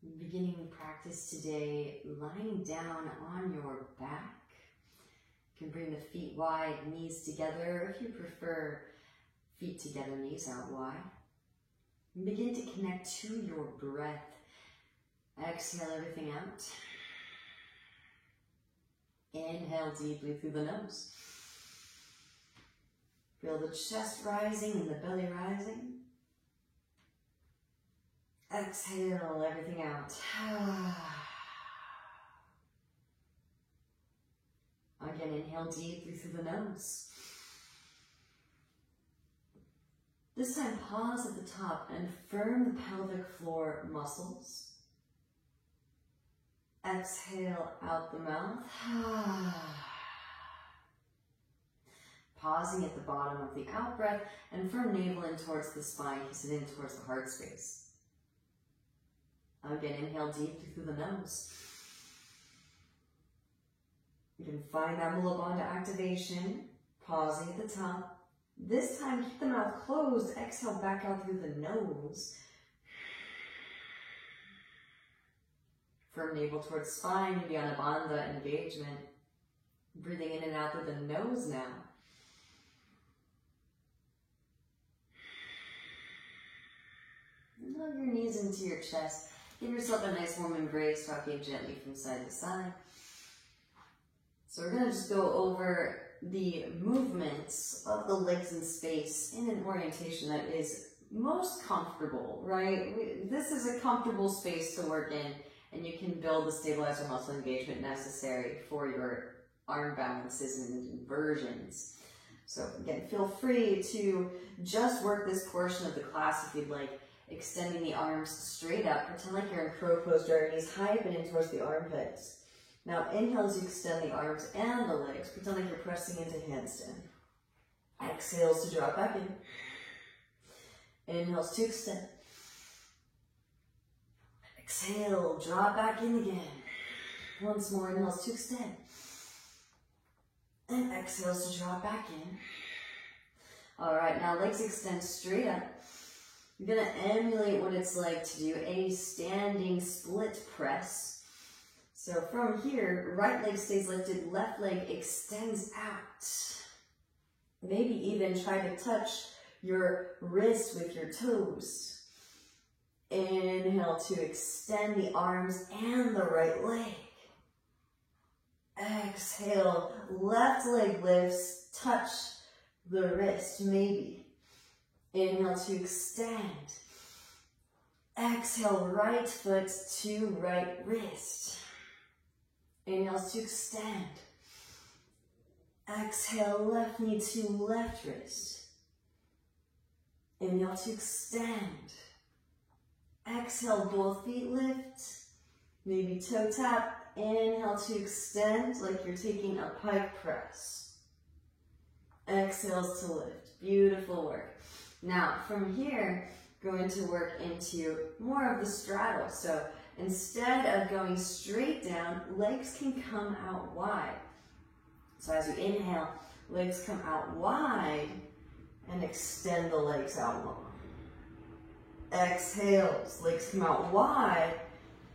Beginning practice today, lying down on your back. You can bring the feet wide, knees together. If you prefer, feet together, knees out wide. And begin to connect to your breath. Exhale everything out. Inhale deeply through the nose. Feel the chest rising and the belly rising. Exhale everything out. Again, inhale deeply through the nose. This time, pause at the top and firm the pelvic floor muscles. Exhale out the mouth. Pausing at the bottom of the out breath and firm navel in towards the spine, kiss it in towards the heart space. Again, inhale deeply through the nose. You can find that Mula Bandha activation, pausing at the top. This time, keep the mouth closed. Exhale back out through the nose. Firm navel towards spine, maybe on a Bandha engagement. Breathing in and out through the nose now. Love your knees into your chest. Give yourself a nice warm embrace, rocking gently from side to side. So we're going to just go over the movements of the legs in space in an orientation that is most comfortable, right? This is a comfortable space to work in, and you can build the stabilizer muscle engagement necessary for your arm balances and inversions. So again, feel free to just work this portion of the class if you'd like. Extending the arms straight up. Pretend like you're in crow pose, draw your knees high up and in towards the armpits. Now inhale as you extend the arms and the legs. Pretend like you're pressing into handstand. Exhales to drop back in. Inhales to extend. Exhale, drop back in again. Once more, inhales to extend. And exhales to drop back in. All right, now legs extend straight up. You're going to emulate what it's like to do a standing split press. So from here, right leg stays lifted, left leg extends out. Maybe even try to touch your wrist with your toes. Inhale to extend the arms and the right leg. Exhale, left leg lifts, touch the wrist, maybe. Inhale to extend. Exhale, right foot to right wrist. Inhale to extend. Exhale, left knee to left wrist. Inhale to extend. Exhale, both feet lift. Maybe toe tap. Inhale to extend like you're taking a pike press. Exhales to lift. Beautiful work. Now, from here, going to work into more of the straddle. So instead of going straight down, legs can come out wide. So as you inhale, legs come out wide and extend the legs out long. Exhales, legs come out wide,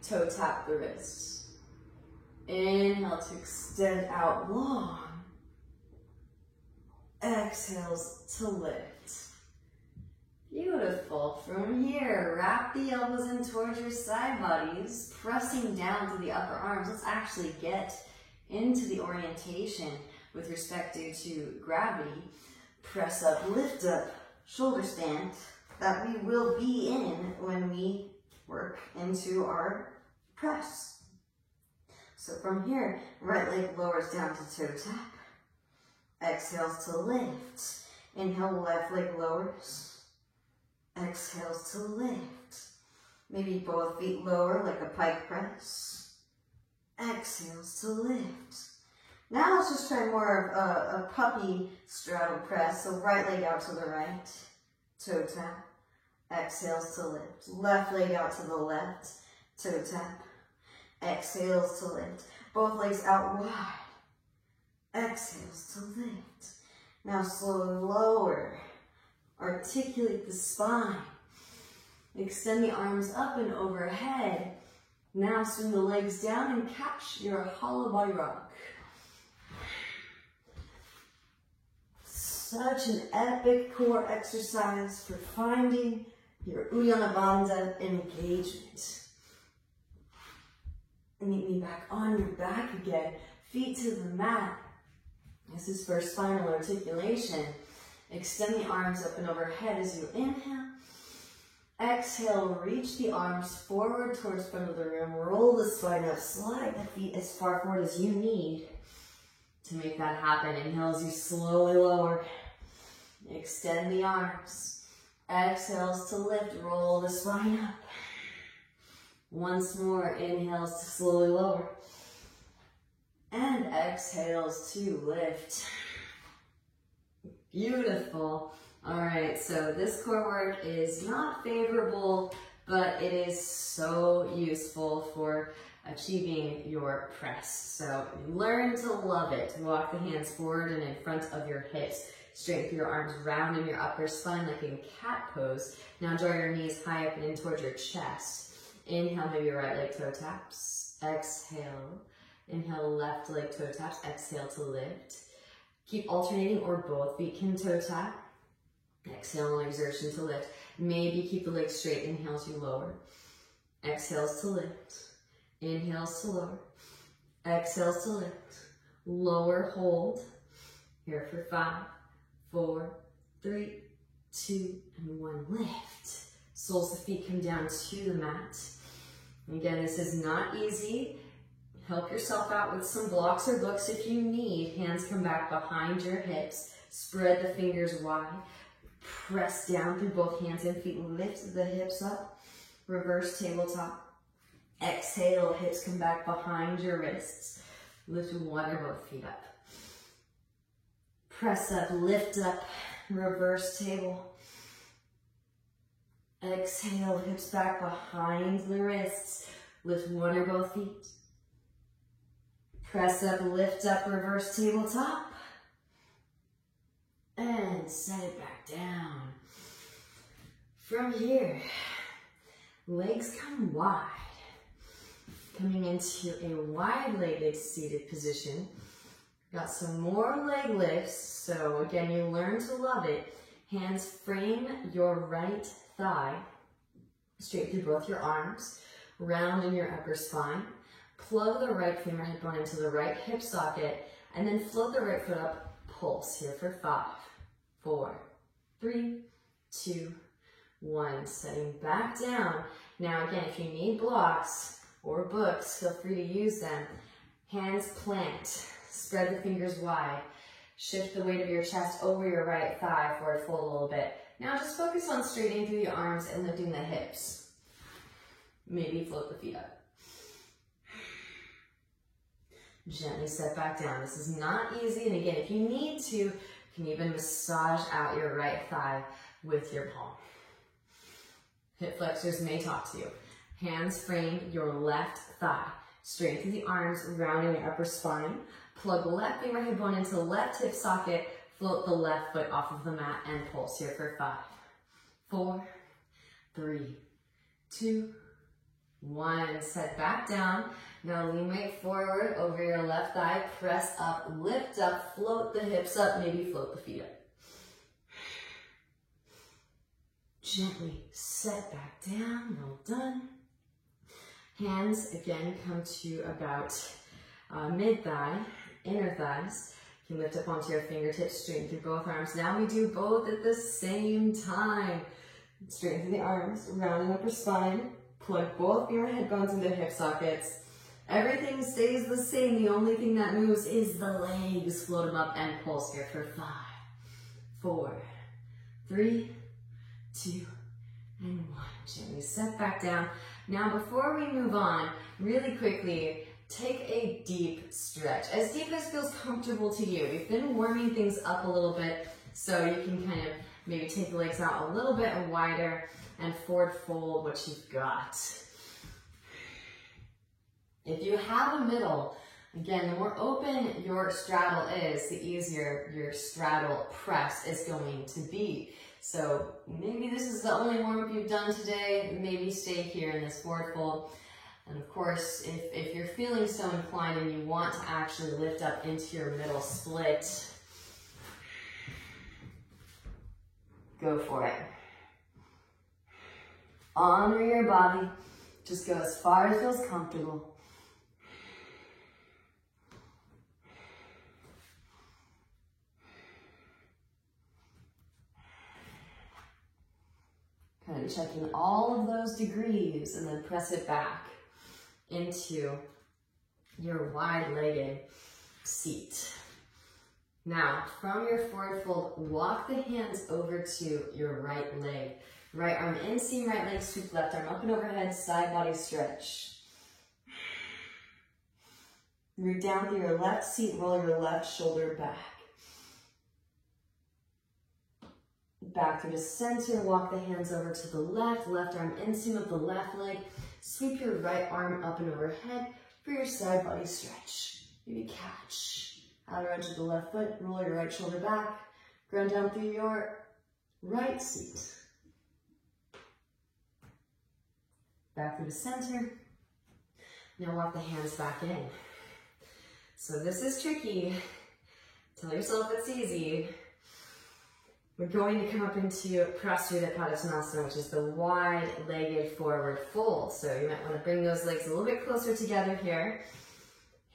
toe tap the wrists. Inhale to extend out long. Exhales to lift. Beautiful. From here, wrap the elbows in towards your side bodies, pressing down through the upper arms. Let's actually get into the orientation with respect to gravity. Press up, lift up, shoulder stand that we will be in when we work into our press. So from here, right leg lowers down to toe tap. Exhales to lift. Inhale, left leg lowers. Exhales to lift. Maybe both feet lower like a pike press. Exhales to lift. Now let's just try more of a puppy straddle press. So right leg out to the right, toe tap. Exhales to lift. Left leg out to the left, toe tap. Exhales to lift. Both legs out wide. Exhales to lift. Now slowly lower. Articulate the spine. Extend the arms up and overhead. Now swing the legs down and catch your hollow body rock. Such an epic core exercise for finding your Uddiyana Bandha engagement. Meet me back on your back again, feet to the mat. This is for spinal articulation. Extend the arms up and overhead as you inhale. Exhale, reach the arms forward towards front of the room. Roll the spine up, slide the feet as far forward as you need to make that happen. Inhale as you slowly lower. Extend the arms. Exhales to lift, roll the spine up. Once more, inhales to slowly lower. And exhales to lift. Beautiful. All right, so this core work is not favorable, but it is so useful for achieving your press. So learn to love it. Walk the hands forward and in front of your hips. Straighten your arms round in your upper spine like in cat pose. Now draw your knees high up and in towards your chest. Inhale, maybe your right leg toe taps. Exhale. Inhale, left leg toe taps. Exhale to lift. Keep alternating or both feet can toe tap. Exhale, exertion to lift. Maybe keep the legs straight. Inhales, you lower. Exhales to lift. Inhales to lower. Exhales to lift. Lower, hold. Here for 5, 4, 3, 2, and 1. Lift. Soles of feet come down to the mat. Again, this is not easy. Help yourself out with some blocks or books if you need. Hands come back behind your hips. Spread the fingers wide. Press down through both hands and feet. Lift the hips up. Reverse tabletop. Exhale, hips come back behind your wrists. Lift one or both feet up. Press up, lift up, reverse table. Exhale, hips back behind the wrists. Lift one or both feet. Press up, lift up, reverse tabletop. And set it back down. From here, legs come wide. Coming into a wide-legged seated position. Got some more leg lifts, so again, you learn to love it. Hands frame your right thigh, straight through both your arms, round in your upper spine. Plug the right femur hip bone into the right hip socket, and then float the right foot up, pulse here for 5, 4, 3, 2, 1. Setting back down. Now again, if you need blocks or books, feel free to use them. Hands plant. Spread the fingers wide. Shift the weight of your chest over your right thigh, forward fold a little bit. Now just focus on straightening through the arms and lifting the hips. Maybe float the feet up. Gently step back down. This is not easy, and again, if you need to, you can even massage out your right thigh with your palm. Hip flexors may talk to you. Hands frame your left thigh. Straighten through the arms, rounding your upper spine. Plug left femur hip bone into left hip socket. Float the left foot off of the mat and pulse here for 5, 4, 3, 2, 1. Set back down. Now lean weight forward over your left thigh. Press up, lift up, float the hips up, maybe float the feet up. Gently set back down. Well done. Hands again come to about mid-thigh, inner thighs. You can lift up onto your fingertips, straighten through both arms. Now we do both at the same time. Straighten through the arms, rounding upper spine. Plug both your head bones into hip sockets. Everything stays the same. The only thing that moves is the legs. Float them up and pulse here for 5, 4, 3, 2, and 1. Gently set back down. Now before we move on, really quickly, take a deep stretch. As deep as feels comfortable to you. We've been warming things up a little bit, so you can kind of maybe take the legs out a little bit wider and forward fold what you've got. If you have a middle, again, the more open your straddle is, the easier your straddle press is going to be. So maybe this is the only warm-up you've done today. Maybe stay here in this forward fold. And of course, if you're feeling so inclined and you want to actually lift up into your middle split, go for it. Honor your body. Just go as far as feels comfortable. Kind of checking all of those degrees and then press it back into your wide-legged seat. Now, from your forward fold, walk the hands over to your right leg. Right arm inseam, right leg sweep, left arm up and overhead, side body stretch. Root down through your left seat, roll your left shoulder back. Back through the center, walk the hands over to the left arm inseam of the left leg, sweep your right arm up and overhead for your side body stretch. Maybe catch. Outer edge of the left foot, roll your right shoulder back, ground down through your right seat. Back through the center. Now walk the hands back in. So this is tricky. Tell yourself it's easy. We're going to come up into Prasarita Padottanasana, which is the wide-legged forward fold. So you might want to bring those legs a little bit closer together here.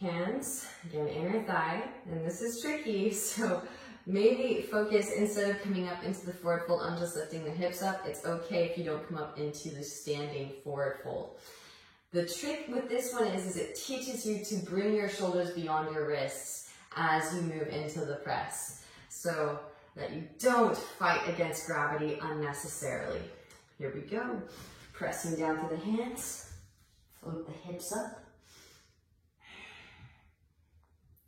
Hands, again, inner thigh. And this is tricky, so maybe focus, instead of coming up into the forward fold, I'm just lifting the hips up. It's okay if you don't come up into the standing forward fold. The trick with this one is it teaches you to bring your shoulders beyond your wrists as you move into the press, so that you don't fight against gravity unnecessarily. Here we go. Pressing down through the hands, float the hips up.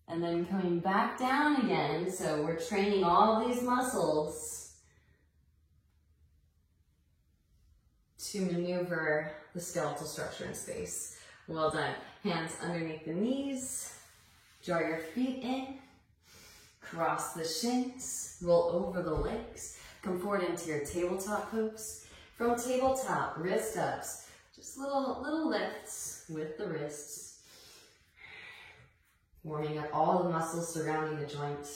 And then coming back down again, so we're training all these muscles to maneuver the skeletal structure in space. Well done. Hands underneath the knees, draw your feet in, cross the shins, roll over the legs, come forward into your tabletop pose. From tabletop, wrist ups, just little lifts with the wrists. Warming up all the muscles surrounding the joint.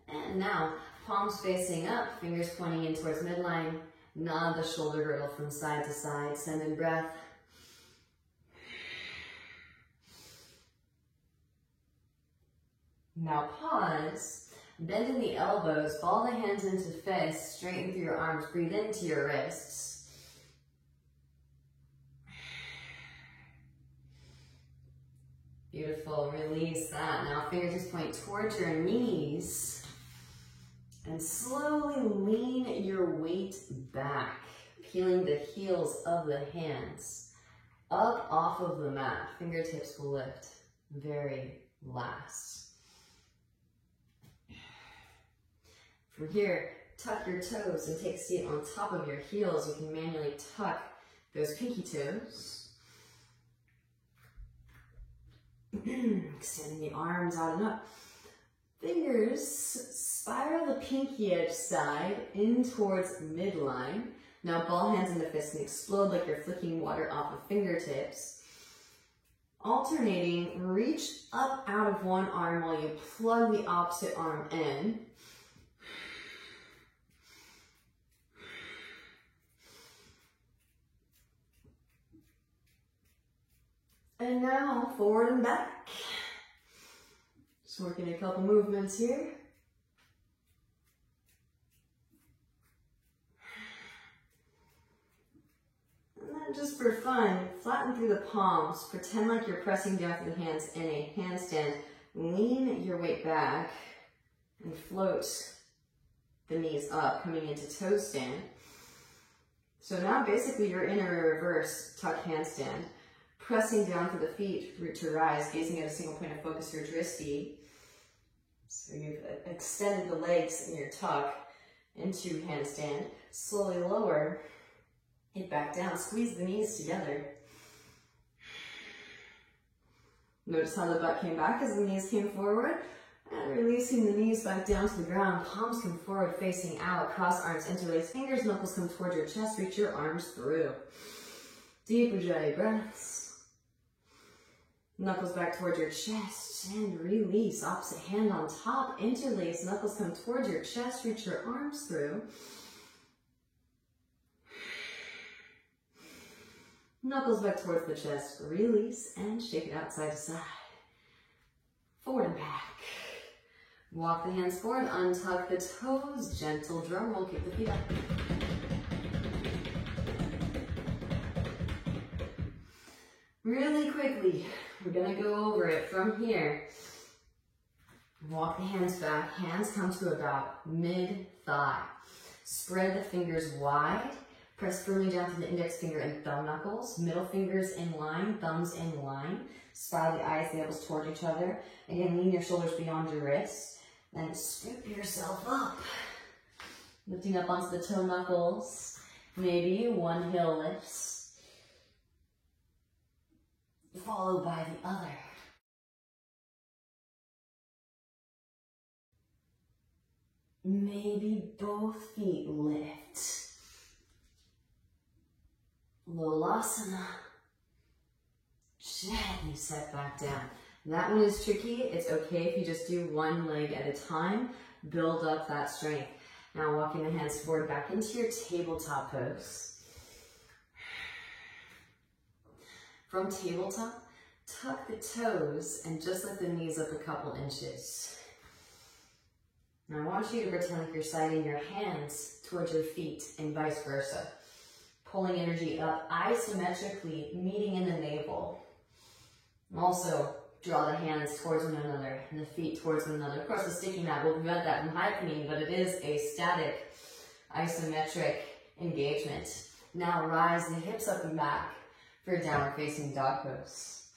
And now, palms facing up, fingers pointing in towards midline. Nod the shoulder girdle from side to side. Send in breath. Now pause. Bend in the elbows, ball the hands into fists, straighten through your arms, breathe into your wrists. Beautiful, release that. Now fingertips point towards your knees and slowly lean your weight back, peeling the heels of the hands up off of the mat. Fingertips will lift very last. From here, tuck your toes and take a seat on top of your heels. You can manually tuck those pinky toes. Extending the arms out and up. Fingers spiral the pinky edge side in towards midline. Now ball hands into fists and explode like you're flicking water off of fingertips. Alternating, reach up out of one arm while you plug the opposite arm in. And now, forward and back. Just working a couple movements here. And then just for fun, flatten through the palms. Pretend like you're pressing down through the hands in a handstand. Lean your weight back and float the knees up, coming into toe stand. So now basically you're in a reverse tuck handstand. Pressing down through the feet, root to rise, gazing at a single point of focus, your drishti. So you've extended the legs in your tuck into handstand. Slowly lower, hit back down, squeeze the knees together. Notice how the butt came back as the knees came forward. And releasing the knees back down to the ground. Palms come forward, facing out. Cross arms interlace. Fingers, knuckles come towards your chest. Reach your arms through. Deep Ujjayi breaths. Knuckles back towards your chest. And release. Opposite hand on top. Interlace. Knuckles come towards your chest. Reach your arms through. Knuckles back towards the chest. Release and shake it out side to side. Forward and back. Walk the hands forward. Untuck the toes. Gentle drum roll. Kick the feet up. Really quickly, we're going to go over it from here. Walk the hands back. Hands come to about mid-thigh. Spread the fingers wide. Press firmly down to the index finger and thumb knuckles. Middle fingers in line, thumbs in line. Spiral the eyes, the elbows toward each other. Again, lean your shoulders beyond your wrists. Then scoop yourself up. Lifting up onto the toe knuckles. Maybe one heel lifts, followed by the other. Maybe both feet lift. Lolasana. Gently set back down. That one is tricky. It's okay if you just do one leg at a time. Build up that strength. Now walking the hands forward back into your tabletop pose. From tabletop, tuck the toes and just lift the knees up a couple inches. Now I want you to pretend like you're sliding your hands towards your feet and vice versa. Pulling energy up isometrically, meeting in the navel. Also, draw the hands towards one another and the feet towards one another. Of course, the sticky mat will prevent that from happening, but it is a static, isometric engagement. Now rise the hips up and back for downward facing dog pose.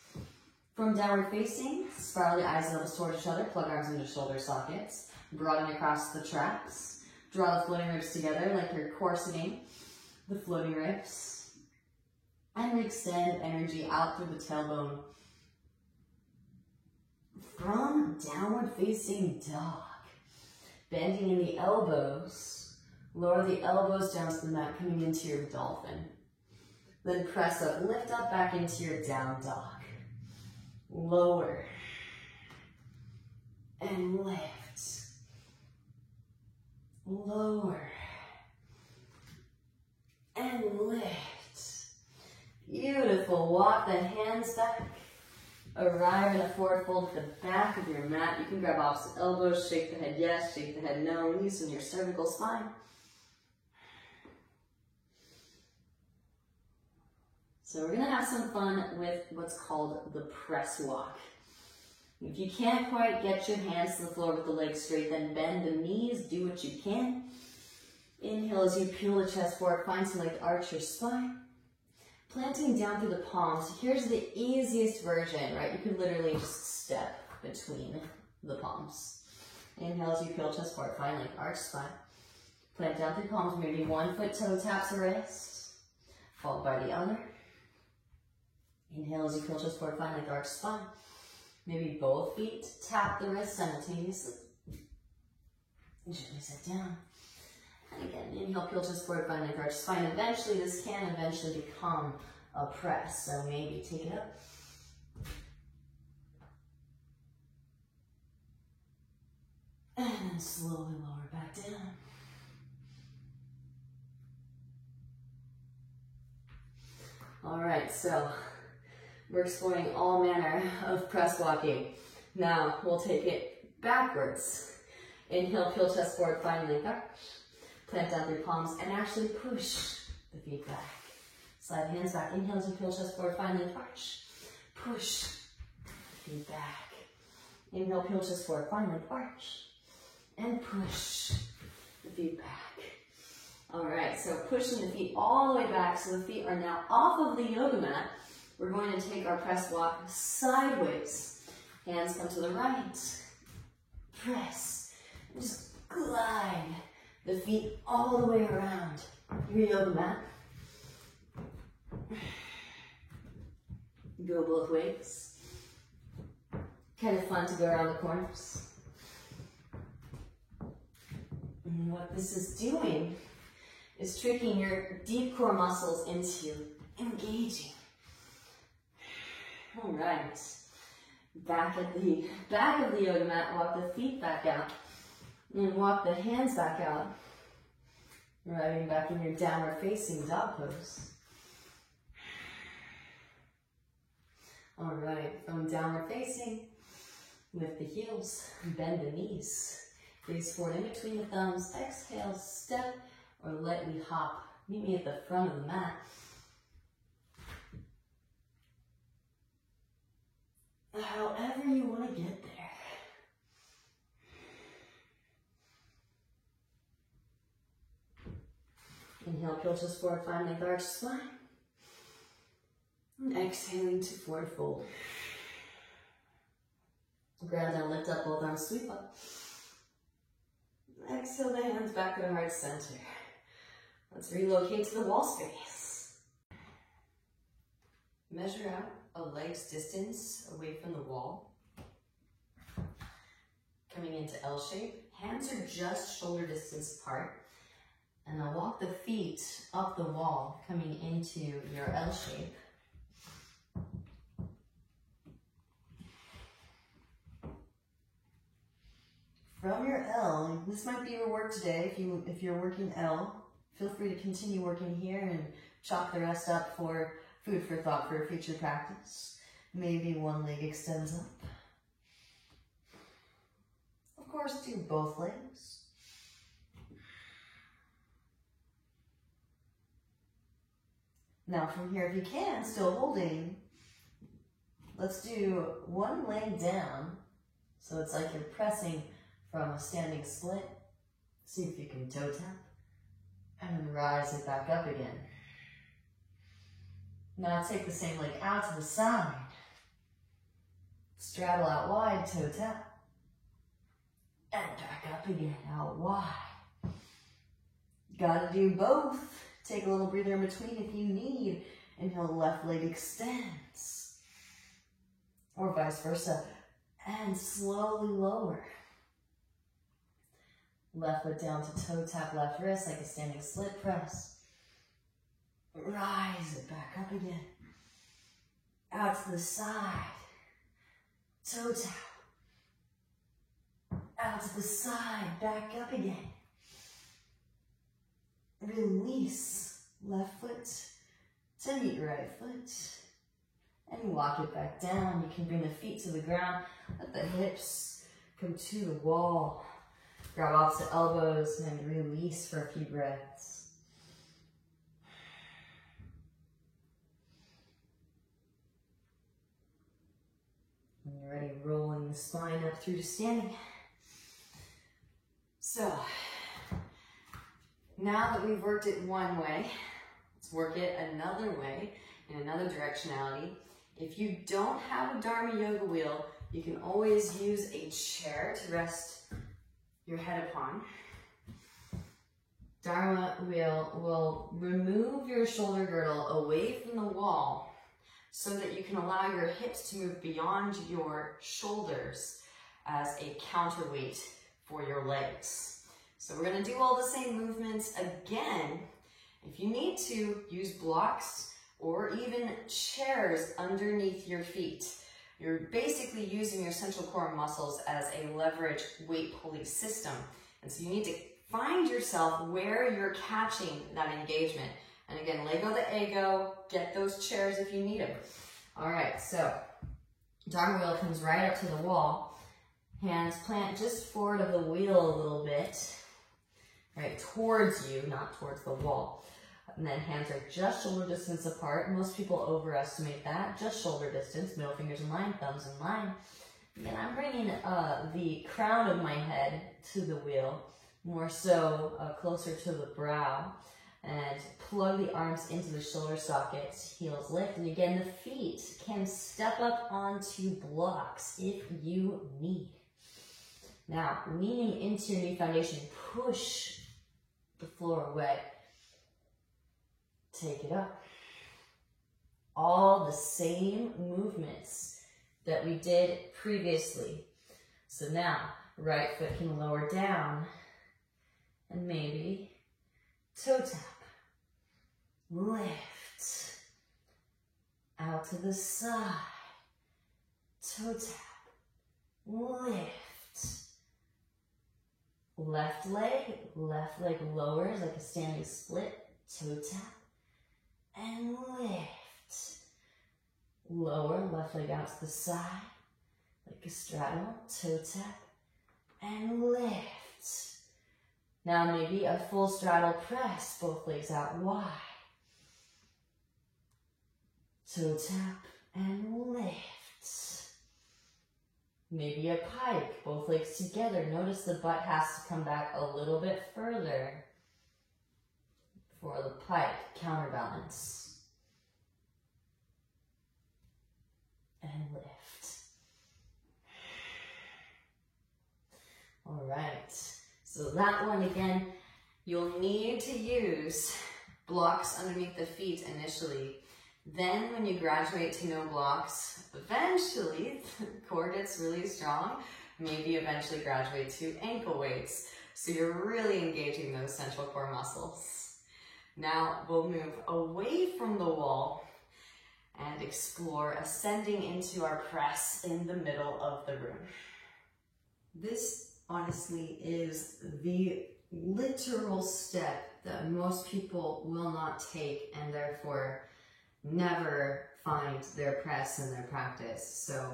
From downward facing, spiral the eyes and elbows towards each other, plug arms into shoulder sockets, broaden across the traps, draw the floating ribs together like you're corseting the floating ribs, and extend energy out through the tailbone. From downward facing dog, bending in the elbows, lower the elbows down to the mat, coming into your dolphin. Then press up, lift up back into your down dog. Lower and lift. Lower and lift. Beautiful. Walk the hands back. Arrive in a forward fold at the back of your mat. You can grab opposite elbows, shake the head yes, shake the head no, loosen your cervical spine. So we're gonna have some fun with what's called the press walk. If you can't quite get your hands to the floor with the legs straight, then bend the knees, do what you can. Inhale as you peel the chest forward, find some length, arch your spine. Planting down through the palms, here's the easiest version, right? You could literally just step between the palms. Inhale as you peel chest forward, find length, arch spine. Plant down through palms, maybe one foot toe taps the wrist, followed by the other. Inhale as you peel chest forward, find length, arch spine. Maybe both feet tap the wrist simultaneously. Gently set down. And again, inhale, peel chest forward, find length, arch spine. Eventually, this can eventually become a press, so maybe take it up. And then slowly lower back down. All right, so we're exploring all manner of press walking. Now, we'll take it backwards. Inhale, peel chest forward, find length, arch. Plant down through palms and actually push the feet back. Slide the hands back. Inhale as you peel chest forward, find length, arch. Push the feet back. Inhale, peel chest forward, find length, arch. And push the feet back. All right, so pushing the feet all the way back so the feet are now off of the yoga mat. We're going to take our press walk sideways. Hands come to the right. Press. Just glide the feet all the way around your yoga mat. Go both ways. Kind of fun to go around the corners. And what this is doing is tricking your deep core muscles into engaging. All right. Back at the back of the yoga mat, walk the feet back out. And walk the hands back out. Arriving back in your downward facing dog pose. All right, from downward facing, lift the heels, bend the knees. Gaze forward in between the thumbs. Exhale, step or lightly hop. Meet me at the front of the mat. However you want to get there. Inhale, pilches forward, find length arch spine. And exhaling to forward fold. Ground down, lift up, both arms sweep up. Exhale the hands back to heart center. Let's relocate to the wall space. Measure out a leg's distance away from the wall. Coming into L shape. Hands are just shoulder distance apart. And now walk the feet up the wall, coming into your L shape. From your L, this might be your work today. If you're working L, feel free to continue working here and chalk the rest up for food for thought for future practice. Maybe one leg extends up. Of course, do both legs. Now from here, if you can, still holding, let's do one leg down. So it's like you're pressing from a standing split. See if you can toe tap. And then rise it back up again. Now take the same leg out to the side. Straddle out wide, toe tap. And back up again, out wide. Gotta do both. Take a little breather in between if you need. Inhale, left leg extends. Or vice versa. And slowly lower. Left foot down to toe tap left wrist like a standing split press. Rise it back up again. Out to the side. Toe tap. Out to the side, back up again. Release left foot to meet right foot. And walk it back down. You can bring the feet to the ground. Let the hips come to the wall. Grab opposite elbows and release for a few breaths. When you're ready, rolling the spine up through to standing. So, now that we've worked it one way, let's work it another way, in another directionality. If you don't have a Dharma yoga wheel, you can always use a chair to rest your head upon. Dharma wheel will remove your shoulder girdle away from the wall so that you can allow your hips to move beyond your shoulders as a counterweight for your legs. So we're going to do all the same movements again. If you need to, use blocks or even chairs underneath your feet. You're basically using your central core muscles as a leverage weight pulley system. And so you need to find yourself where you're catching that engagement. And again, let go the ego, get those chairs if you need them. All right, so Dharma wheel comes right up to the wall. Hands plant just forward of the wheel a little bit, right, towards you, not towards the wall. And then hands are just shoulder distance apart. Most people overestimate that. Just shoulder distance, middle fingers in line, thumbs in line. And then I'm bringing the crown of my head to the wheel, more so closer to the brow. And plug the arms into the shoulder sockets, heels lift. And again, the feet can step up onto blocks if you need. Now, leaning into your knee foundation, push the floor away. Take it up. All the same movements that we did previously. So now, right foot can lower down and maybe toe tap. Lift. Out to the side. Toe tap. Lift. Left leg lowers like a standing split. Toe tap. And lift. Lower, left leg out to the side. Like a straddle. Toe tap. And lift. Now maybe a full straddle press, both legs out wide. Toe tap and lift. Maybe a pike, both legs together. Notice the butt has to come back a little bit further for the pike, counterbalance. And lift. All right. So that one, again, you'll need to use blocks underneath the feet initially. Then when you graduate to no blocks, eventually the core gets really strong. Maybe eventually graduate to ankle weights. So you're really engaging those central core muscles. Now we'll move away from the wall and explore ascending into our press in the middle of the room. This honestly is the literal step that most people will not take and therefore never find their press in their practice. So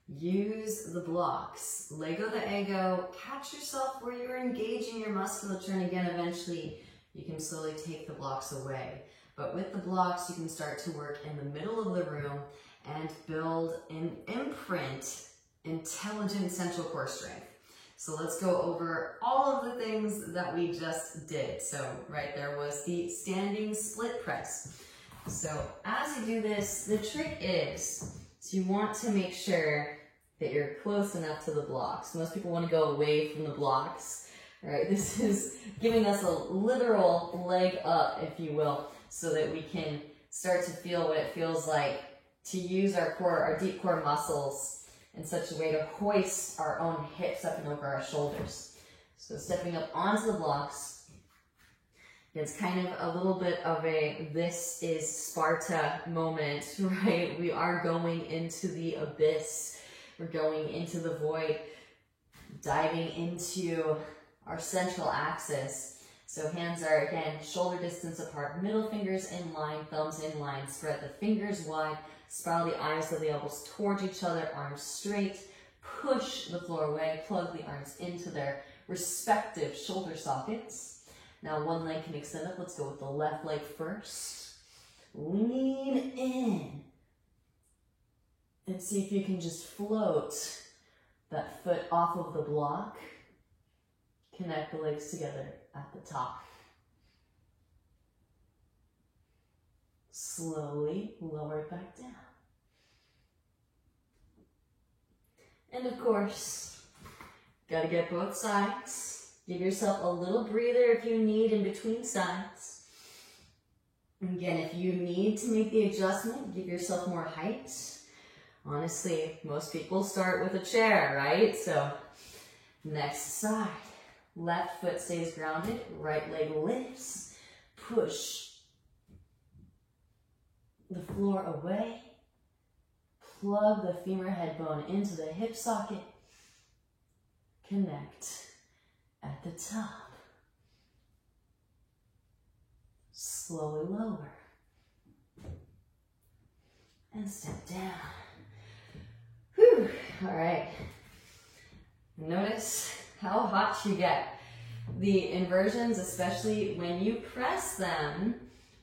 use the blocks. Lego the ego. Catch yourself where you're engaging your musculature, and again, eventually you can slowly take the blocks away. But with the blocks, you can start to work in the middle of the room and build an imprint, intelligent central core strength. So let's go over all of the things that we just did. So right there was the standing split press. So as you do this, the trick is you want to make sure that you're close enough to the blocks. Most people want to go away from the blocks, right? This is giving us a literal leg up, if you will, so that we can start to feel what it feels like to use our core, our deep core muscles in such a way to hoist our own hips up and over our shoulders. So stepping up onto the blocks, it's kind of a little bit of a, this is Sparta moment, right? We are going into the abyss. We're going into the void, diving into our central axis. So hands are, again, shoulder distance apart, middle fingers in line, thumbs in line, spread the fingers wide, spiral the eyes of the elbows towards each other, arms straight, push the floor away, plug the arms into their respective shoulder sockets. Now one leg can extend up. Let's go with the left leg first. Lean in and see if you can just float that foot off of the block. Connect the legs together at the top. Slowly lower it back down. And of course, gotta get both sides. Give yourself a little breather if you need in between sides. Again, if you need to make the adjustment, give yourself more height. Honestly, most people start with a chair, right? So, next side. Left foot stays grounded, right leg lifts. Push the floor away. Plug the femur head bone into the hip socket. Connect at the top. Slowly lower. And step down. Whew. All right. Notice how hot you get. The inversions, especially when you press them,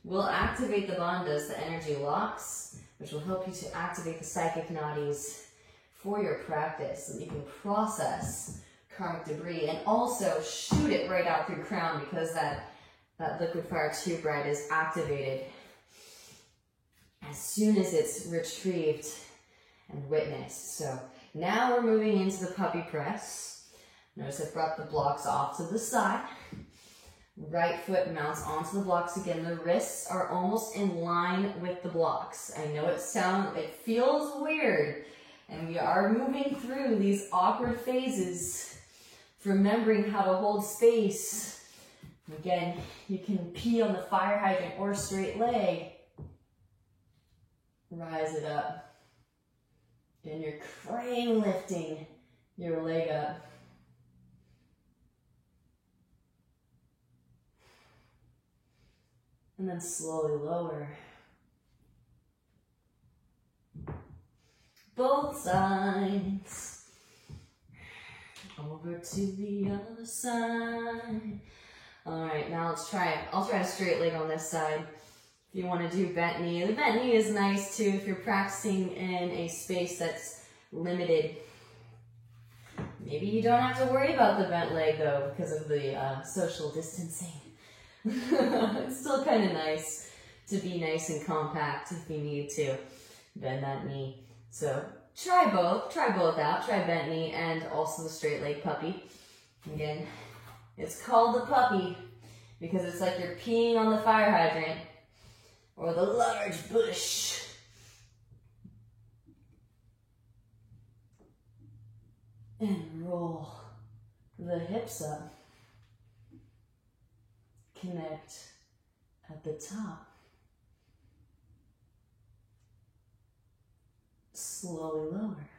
will activate the bandhas, the energy locks, which will help you to activate the psychic nadis for your practice so that you can process karmic debris and also shoot it right out through crown, because that liquid fire tube, right, is activated as soon as it's retrieved and witnessed. So now we're moving into the puppy press. Notice I've brought the blocks off to the side. Right foot mounts onto the blocks again. The wrists are almost in line with the blocks. I know it feels weird, and we are moving through these awkward phases, remembering how to hold space Again, you can pee on the fire hydrant or straight leg. Rise it up. And you're crane lifting your leg up. And then slowly lower. Both sides. Over to the other side. All right, now let's try it. I'll try a straight leg on this side. If you want to do bent knee, the bent knee is nice too if you're practicing in a space that's limited. Maybe you don't have to worry about the bent leg though because of the social distancing. It's still kind of nice to be nice and compact if you need to bend that knee. So try both out. Try bent knee and also the straight leg puppy. Again, it's called the puppy because it's like you're peeing on the fire hydrant or the large bush. And roll the hips up. Connect at the top. Slowly lower.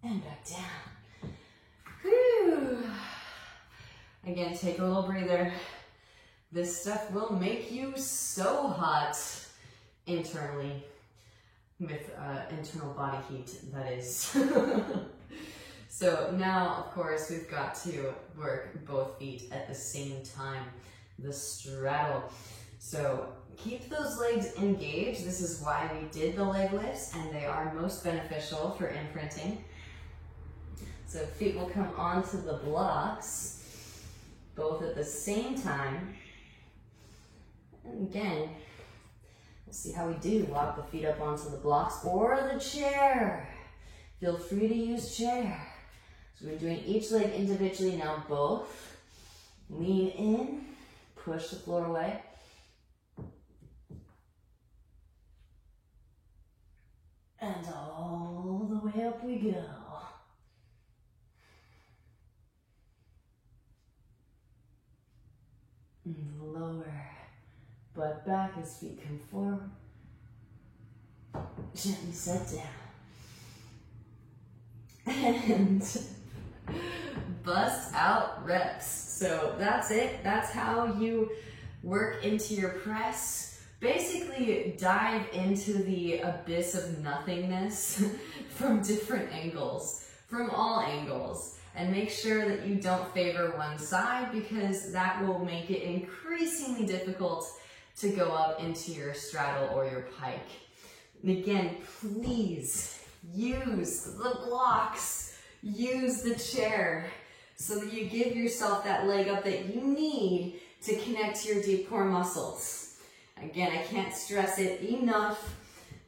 And back down. Whew. Again, take a little breather. This stuff will make you so hot internally with internal body heat, that is. So now, of course, we've got to work both feet at the same time, the straddle. So keep those legs engaged. This is why we did the leg lifts, and they are most beneficial for imprinting. So feet will come onto the blocks, both at the same time. And again, we'll see how we do. Walk the feet up onto the blocks or the chair. Feel free to use chair. So we're doing each leg individually, now both. Lean in, push the floor away. And all the way up we go. And lower, butt back as feet come forward. Gently set down. And bust out reps. So that's it. That's how you work into your press. Basically dive into the abyss of nothingness from different angles, from all angles, and make sure that you don't favor one side because that will make it increasingly difficult to go up into your straddle or your pike. And again, please use the blocks, use the chair so that you give yourself that leg up that you need to connect to your deep core muscles. Again, I can't stress it enough.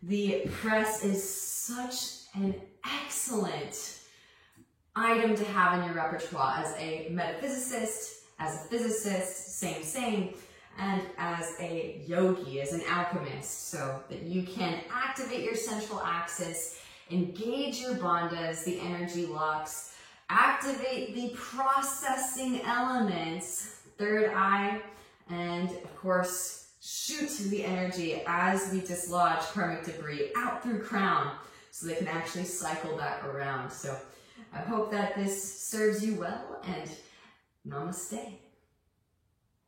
The press is such an excellent item to have in your repertoire as a metaphysicist, as a physicist, same, and as a yogi, as an alchemist, so that you can activate your central axis, engage your bandhas, the energy locks, activate the processing elements, third eye, and of course, shoot the energy as we dislodge karmic debris out through crown so they can actually cycle back around. So I hope that this serves you well, and namaste.